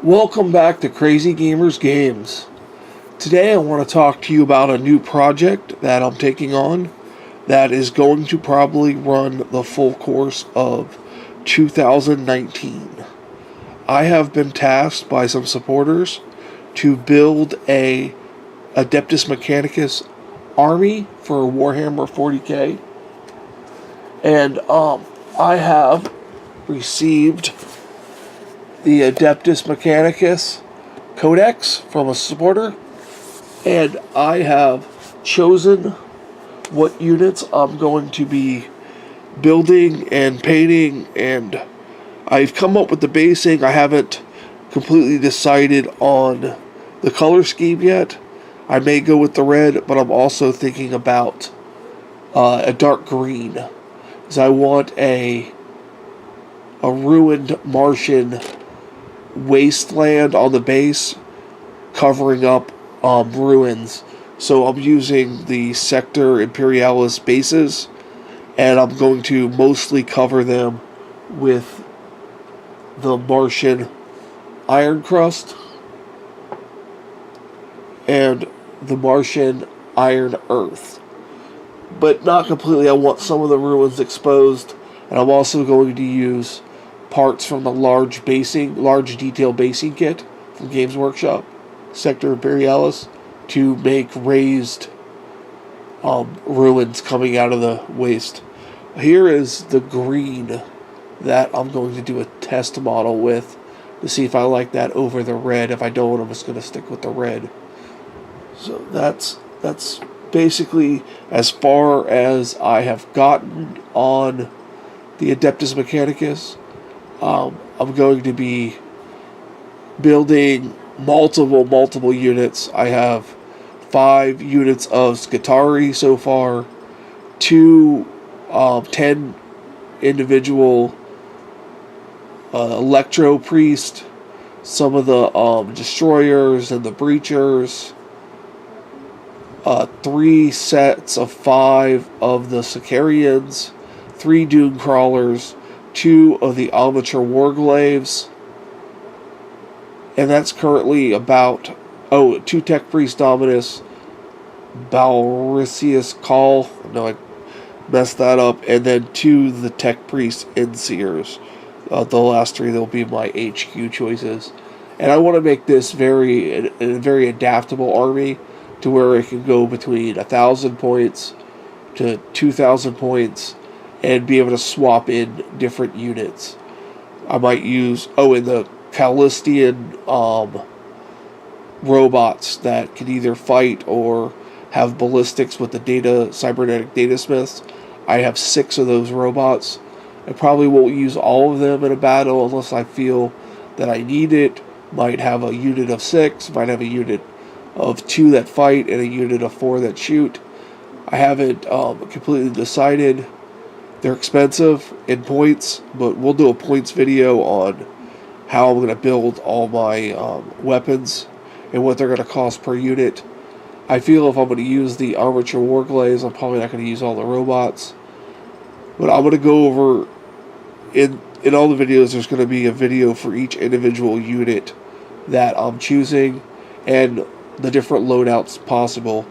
Welcome back to Crazy Gamers Games. Today I want to talk to you about a new project that I'm taking on that is going to probably run the full course of 2019. I have been tasked by some supporters to build a Adeptus Mechanicus Army for Warhammer 40k, and I have received the Adeptus Mechanicus Codex from a supporter, and I have chosen what units I'm going to be building and painting, and I've come up with the basing. I haven't completely decided on the color scheme yet. I may go with the red, but I'm also thinking about a dark green, because I want a ruined Martian wasteland on the base covering up ruins. So I'm using the Sector Imperialis bases, and I'm going to mostly cover them with the Martian iron crust and the Martian iron earth, but not completely. I want some of the ruins exposed, and I'm also going to use parts from the large detail basing kit from Games Workshop, Sector Imperialis, to make raised ruins coming out of the waste. Here is the green that I'm going to do a test model with to see if I like that over the red. If I don't, I'm just going to stick with the red. So that's basically as far as I have gotten on the Adeptus Mechanicus. I'm going to be building multiple units. I have 5 units of Scutari so far, 10 individual Electro Priest, some of the Destroyers and the Breachers, 3 sets of 5 of the Sicarians, 3 Doom Crawlers, 2 of the Amateur Warglaves, and that's currently about 2 Tech Priest Dominus, Balrisius Call, no, I messed that up, and then 2 the Tech Priest Inseers. The last 3, they'll be my HQ choices. And I want to make this a very adaptable army, to where it can go between 1,000 points to 2,000 points, and be able to swap in different units. I might use, in the Callistian robots that can either fight or have ballistics with the cybernetic data smiths. I have 6 of those robots. I probably won't use all of them in a battle unless I feel that I need it. Might have a unit of 6, might have a unit of 2 that fight, and a unit of 4 that shoot. I haven't completely decided. They're expensive in points, but we'll do a points video on how I'm going to build all my weapons and what they're going to cost per unit. I feel if I'm going to use the Armature Warglaves, I'm probably not going to use all the robots. But I'm going to go over, in all the videos, there's going to be a video for each individual unit that I'm choosing and the different loadouts possible.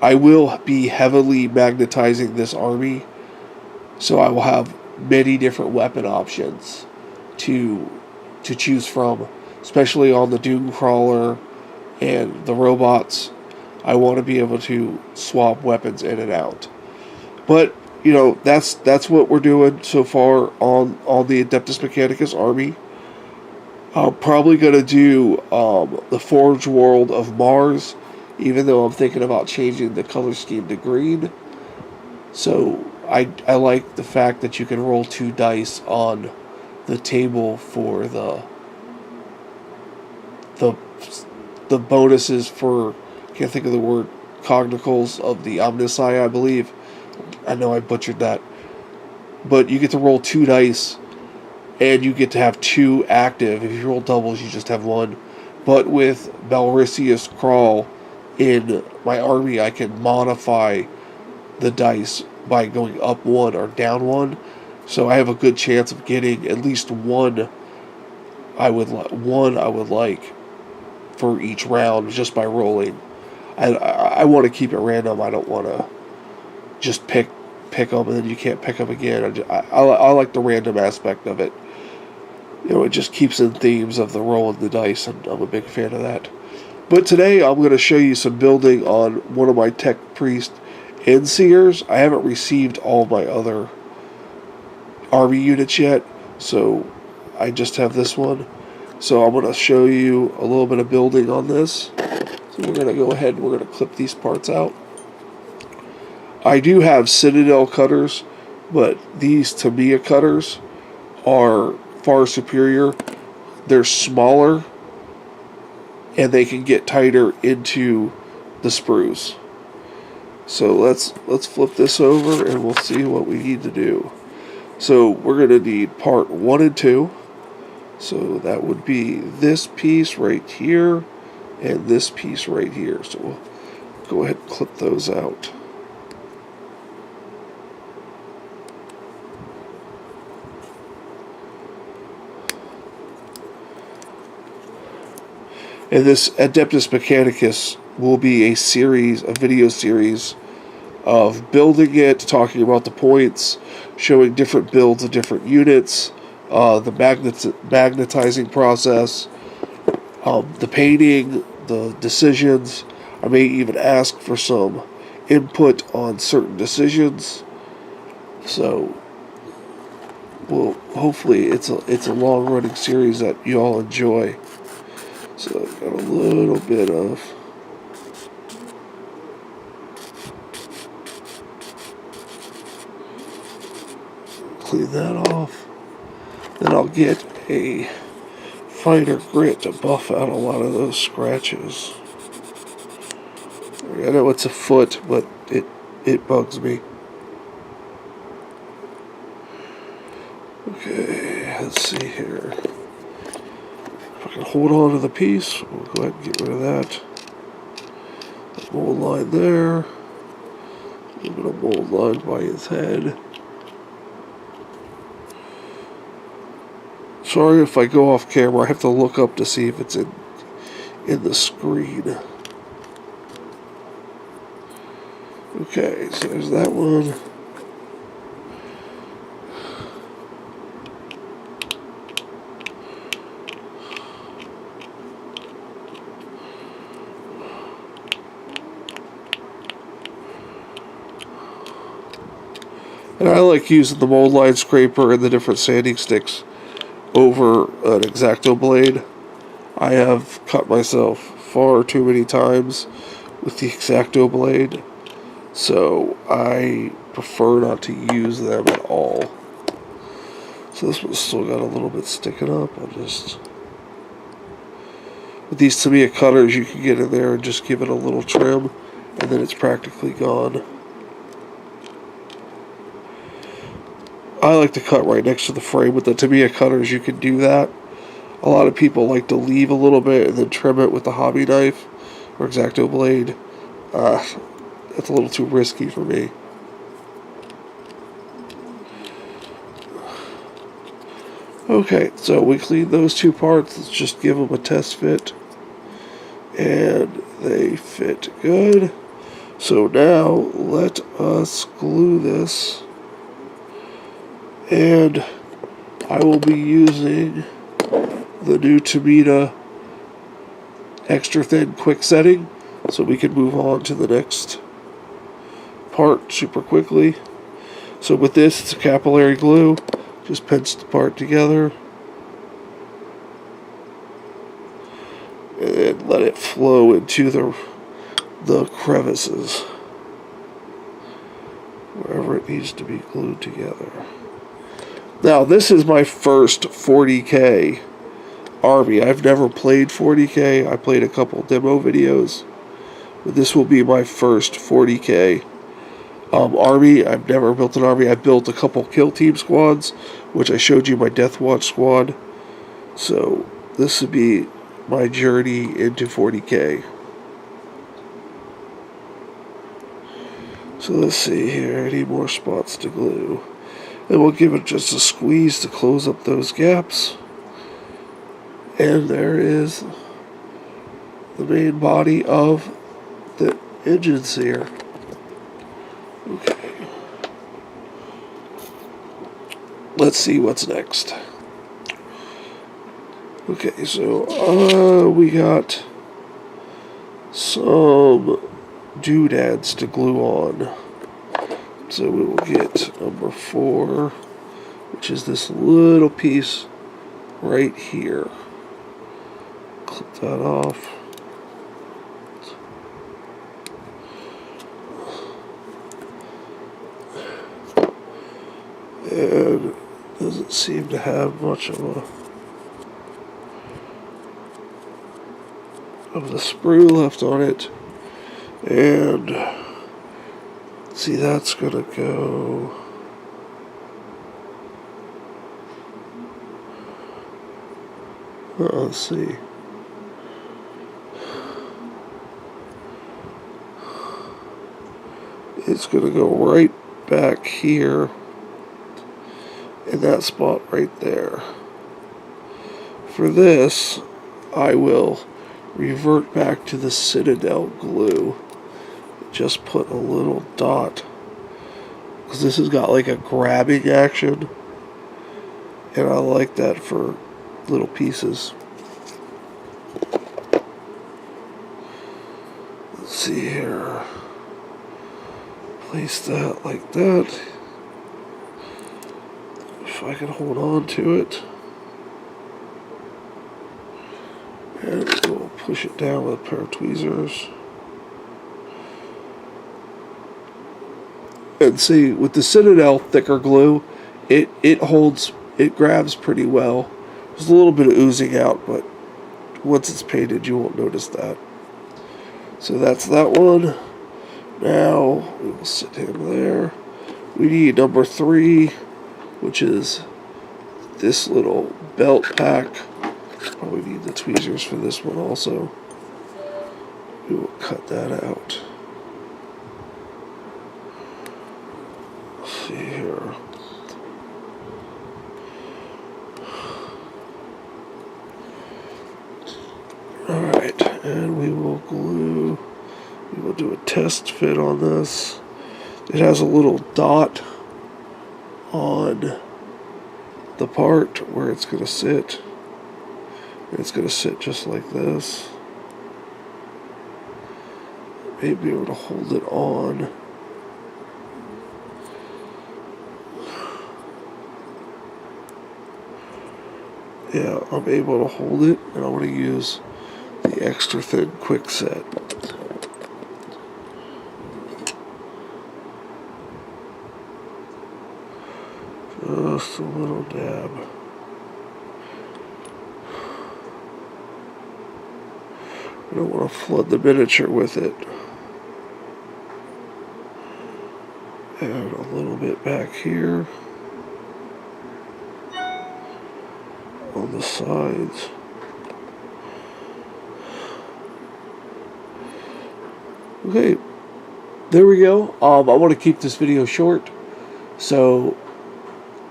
I will be heavily magnetizing this army, so I will have many different weapon options to choose from, especially on the Doom Crawler and the robots. I want to be able to swap weapons in and out. But, that's what we're doing so far on the Adeptus Mechanicus Army. I'm probably going to do the Forge World of Mars, even though I'm thinking about changing the color scheme to green. So I like the fact that you can roll 2 dice on the table for the bonuses for, I can't think of the word, cognicals of the Omnisci, I believe. I know I butchered that. But you get to roll 2 dice, and you get to have 2 active. If you roll doubles, you just have 1. But with Balrisius Crawl in my army, I can modify the dice by going up 1 or down 1. So I have a good chance of getting at least 1 I would like for each round just by rolling. I want to keep it random. I don't want to just pick them and then you can't pick them again. I like the random aspect of it. It just keeps in themes of the rolling the dice, and I'm a big fan of that. But today I'm going to show you some building on one of my Tech Priest Seers. I haven't received all my other army units yet, so I just have this one. So I'm going to show you a little bit of building on this. So we're going to go ahead and we're going to clip these parts out. I do have Citadel cutters, but these Tamiya cutters are far superior. They're smaller, and they can get tighter into the sprues. So let's flip this over, and we'll see what we need to do. So we're going to need part 1 and 2. So that would be this piece right here, and this piece right here. So we'll go ahead and clip those out. And this Adeptus Mechanicus will be a video series of building it, talking about the points, showing different builds of different units, the magnetizing process, the painting, the decisions. I may even ask for some input on certain decisions. So, well, hopefully it's a long-running series that you all enjoy. So I've got a little bit of clean that off. Then I'll get a finer grit to buff out a lot of those scratches. I know it's a foot, but it bugs me. Okay, let's see here. If I can hold on to the piece, we'll go ahead and get rid of that. That mold line there. A little bit of mold line by his head. Sorry if I go off camera. I have to look up to see if it's in the screen. Okay, so there's that one. And I like using the mold line scraper and the different sanding sticks over an X-Acto blade. I have cut myself far too many times with the X-Acto blade, so I prefer not to use them at all. So this one's still got a little bit sticking up. I'll just... With these Tamiya cutters, you can get in there and just give it a little trim, and then it's practically gone. I like to cut right next to the frame. With the Tamiya cutters, you can do that. A lot of people like to leave a little bit and then trim it with the hobby knife or X-Acto blade. That's a little too risky for me. Okay, so we cleaned those two parts. Let's just give them a test fit. And they fit good. So now let us glue this. And I will be using the new Tamiya extra thin quick setting so we can move on to the next part super quickly. So with this, it's a capillary glue. Just pinch the part together and then let it flow into the crevices wherever it needs to be glued together. Now, this is my first 40K army. I've never played 40K. I played a couple demo videos, but this will be my first 40K army. I've never built an army. I built a couple kill team squads, which I showed you my Death Watch squad. So this would be my journey into 40K. So let's see here. I need more spots to glue. And we'll give it just a squeeze to close up those gaps. And there is the main body of the engine sear. Okay. Let's see what's next. Okay, so we got some doodads to glue on. So we will get number 4, which is this little piece right here. Clip that off. And doesn't seem to have much of the sprue left on it. And see, that's gonna go let's see. It's gonna go right back here in that spot right there. For this, I will revert back to the Citadel glue. Just put a little dot, because this has got like a grabbing action, and I like that for little pieces. Let's see here. Place that like that. If I can hold on to it. And we'll push it down with a pair of tweezers. And see, with the Citadel thicker glue, it holds, it grabs pretty well. There's a little bit of oozing out, but once it's painted, you won't notice that. So that's that one. Now, we will sit him there. We need number 3, which is this little belt pack. Probably need the tweezers for this one also. We will cut that out. Let's see here. Alright, and we will glue. We will do a test fit on this. It has a little dot on the part where it's going to sit. And it's going to sit just like this. Maybe be able to hold it on. Yeah, I'm able to hold it, and I'm going to use the extra thin quick set. Just a little dab. I don't want to flood the miniature with it. And a little bit back here. On the sides. Okay, there we go. I want to keep this video short, so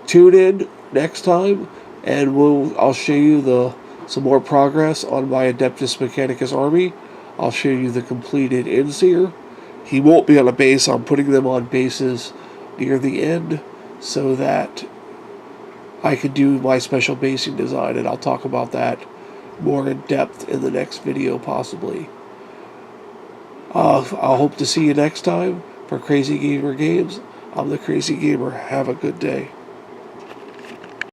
tune in next time, and I'll show you some more progress on my Adeptus Mechanicus Army. I'll show you the completed Inseer. He won't be on a base. I'm putting them on bases near the end so that I could do my special basing design, and I'll talk about that more in depth in the next video possibly. I'll hope to see you next time for Crazy Gamer Games. I'm the Crazy Gamer. Have a good day.